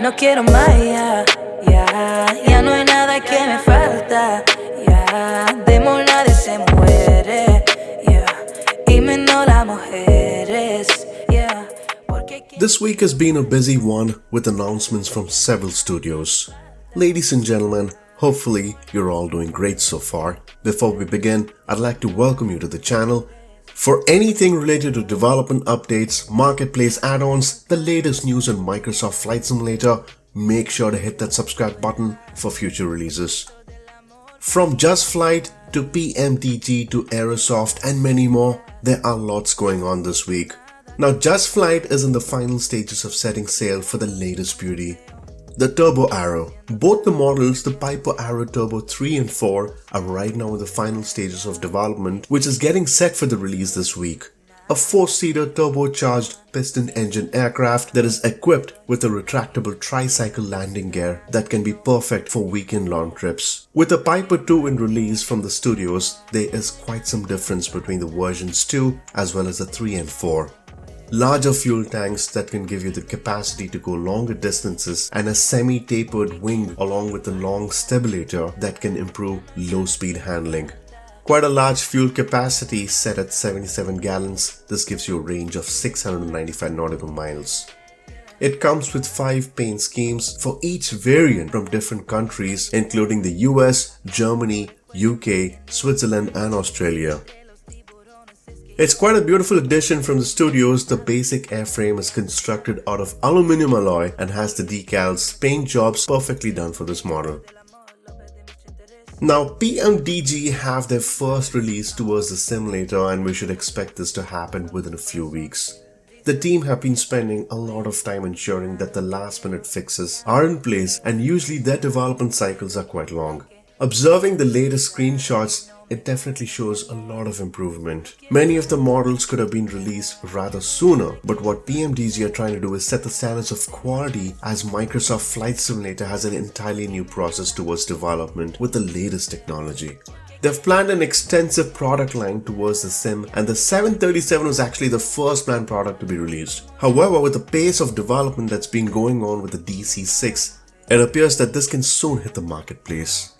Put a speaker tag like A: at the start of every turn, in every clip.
A: no quiero más, ya no hay nada que me falta, de nadie se muere, y menos las mujeres,
B: This week has been a busy one with announcements from several studios. Ladies and gentlemen, hopefully you're all doing great so far. Before we begin, I'd like to welcome you to the channel. For anything related to development updates, marketplace add-ons, the latest news on Microsoft Flight Simulator, make sure to hit that subscribe button for future releases. From JustFlight to PMDG to Aerosoft and many more, there are lots going on this week. Now JustFlight is in the final stages of setting sail for the latest beauty, the Turbo Arrow. Both the models, the Piper Arrow Turbo 3 and 4, are right now in the final stages of development, which is getting set for the release this week. A 4-seater turbocharged piston engine aircraft that is equipped with a retractable tricycle landing gear that can be perfect for weekend long trips. With the Piper 2 in release from the studios, there is quite some difference between the versions 2 as well as the 3 and 4. Larger fuel tanks that can give you the capacity to go longer distances and a semi-tapered wing along with a long stabilator that can improve low-speed handling. Quite a large fuel capacity set at 77 gallons, this gives you a range of 695 nautical miles. It comes with 5 paint schemes for each variant from different countries including the US, Germany, UK, Switzerland and Australia. It's quite a beautiful addition from the studios. The basic airframe is constructed out of aluminum alloy and has the decals, paint jobs perfectly done for this model. Now PMDG have their first release towards the simulator and we should expect this to happen within a few weeks. The team have been spending a lot of time ensuring that the last minute fixes are in place and usually their development cycles are quite long. Observing the latest screenshots, it definitely shows a lot of improvement. Many of the models could have been released rather sooner, but what PMDG are trying to do is set the standards of quality as Microsoft Flight Simulator has an entirely new process towards development with the latest technology. They've planned an extensive product line towards the sim and the 737 was actually the first planned product to be released. However, with the pace of development that's been going on with the DC-6, it appears that this can soon hit the marketplace.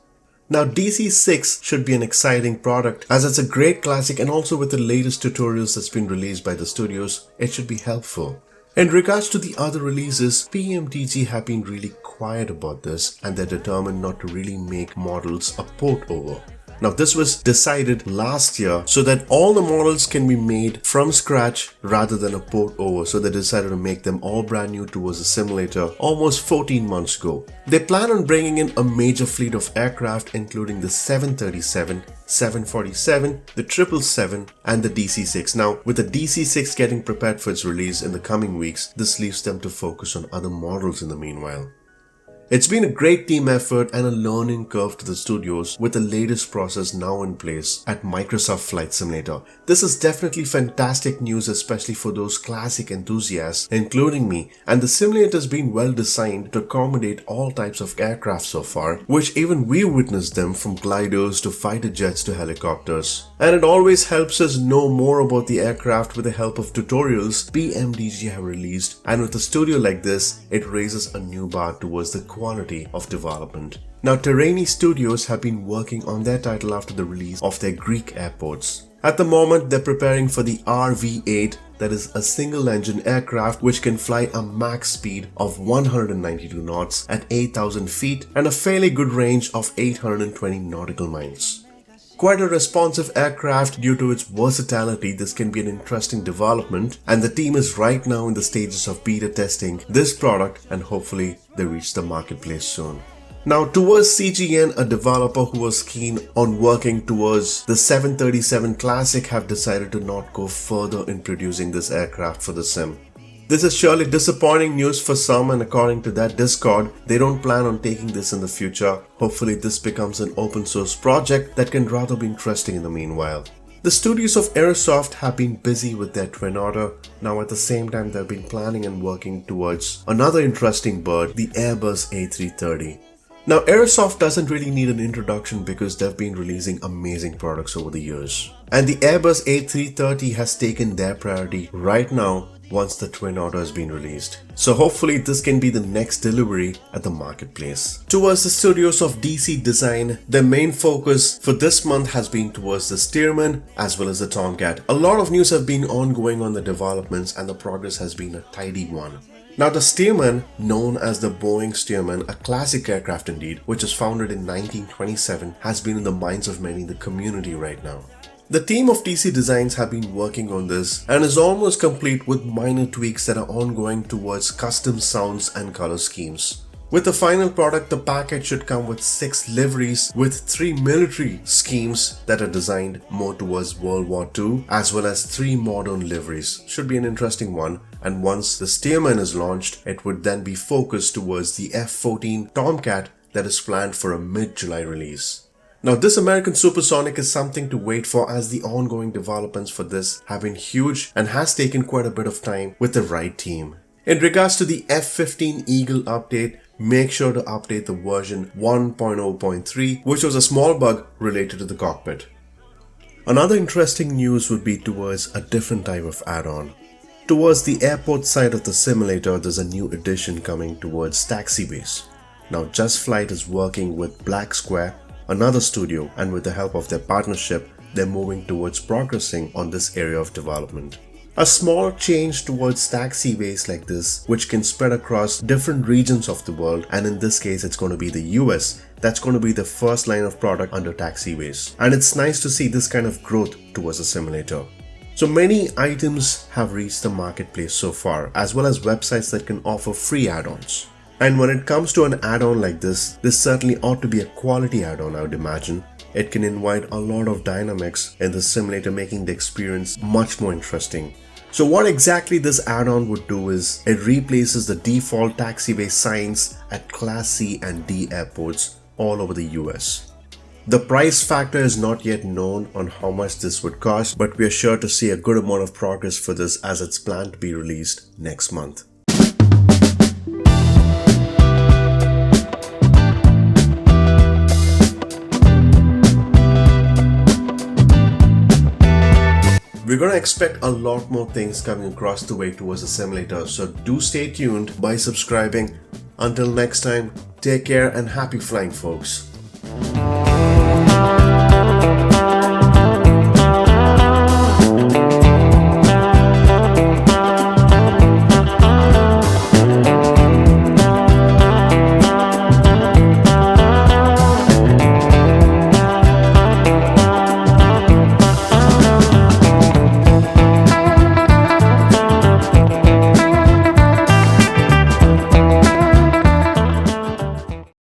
B: Now DC-6 should be an exciting product as it's a great classic and also with the latest tutorials that's been released by the studios, it should be helpful. In regards to the other releases, PMDG have been really quiet about this and they're determined not to really make models a port over. Now this was decided last year so that all the models can be made from scratch rather than a port over, so they decided to make them all brand new towards the simulator almost 14 months ago. They plan on bringing in a major fleet of aircraft including the 737, 747, the 777 and the DC-6. Now with the DC-6 getting prepared for its release in the coming weeks, this leaves them to focus on other models in the meanwhile. It's been a great team effort and a learning curve to the studios with the latest process now in place at Microsoft Flight Simulator. This is definitely fantastic news, especially for those classic enthusiasts, including me, and the simulator has been well designed to accommodate all types of aircraft so far, which even we witnessed them from gliders to fighter jets to helicopters. And it always helps us know more about the aircraft with the help of tutorials PMDG have released, and with a studio like this, it raises a new bar towards the quality of development. Now Terraini Studios have been working on their title after the release of their Greek airports. At the moment they're preparing for the RV-8, that is a single engine aircraft which can fly a max speed of 192 knots at 8,000 feet and a fairly good range of 820 nautical miles. Quite a responsive aircraft due to its versatility. This can be an interesting development and the team is right now in the stages of beta testing this product and hopefully they reach the marketplace soon. Now towards CGN, a developer who was keen on working towards the 737 Classic have decided to not go further in producing this aircraft for the sim. This is surely disappointing news for some, and according to that Discord, they don't plan on taking this in the future. Hopefully this becomes an open source project that can rather be interesting in the meanwhile. The studios of Aerosoft have been busy with their twin otter. Now at the same time they've been planning and working towards another interesting bird, the Airbus A330. Now, Aerosoft doesn't really need an introduction because they've been releasing amazing products over the years. And the Airbus A330 has taken their priority right now once the Twin Otter has been released. So hopefully this can be the next delivery at the marketplace. Towards the studios of DC Design, their main focus for this month has been towards the Stearman as well as the Tomcat. A lot of news have been ongoing on the developments and the progress has been a tidy one. Now the Stearman, known as the Boeing Stearman, a classic aircraft indeed, which was founded in 1927, has been in the minds of many in the community right now. The team of DC Designs have been working on this and is almost complete with minor tweaks that are ongoing towards custom sounds and color schemes. With the final product, the package should come with 6 liveries with 3 military schemes that are designed more towards World War II as well as 3 modern liveries. Should be an interesting one, and once the Stearman is launched, it would then be focused towards the F-14 Tomcat that is planned for a mid-July release. Now this American supersonic is something to wait for as the ongoing developments for this have been huge and has taken quite a bit of time with the right team. In regards to the F-15 Eagle update, make sure to update the version 1.0.3, which was a small bug related to the cockpit. Another interesting news would be towards a different type of add-on. Towards the airport side of the simulator, there's a new addition coming towards taxiways. Now JustFlight is working with Black Square, another studio, and with the help of their partnership, they're moving towards progressing on this area of development. A small change towards taxiways like this, which can spread across different regions of the world, and in this case it's going to be the US, that's going to be the first line of product under taxiways. And it's nice to see this kind of growth towards a simulator. So many items have reached the marketplace so far, as well as websites that can offer free add-ons. And when it comes to an add-on like this certainly ought to be a quality add-on, I would imagine. It can invite a lot of dynamics in the simulator, making the experience much more interesting. So what exactly this add-on would do is, it replaces the default taxiway signs at Class C and D airports all over the US. The price factor is not yet known on how much this would cost, but we are sure to see a good amount of progress for this as it's planned to be released next month. We're going to expect a lot more things coming across the way towards the simulator, so do stay tuned by subscribing. Until next time, take care and happy flying, folks.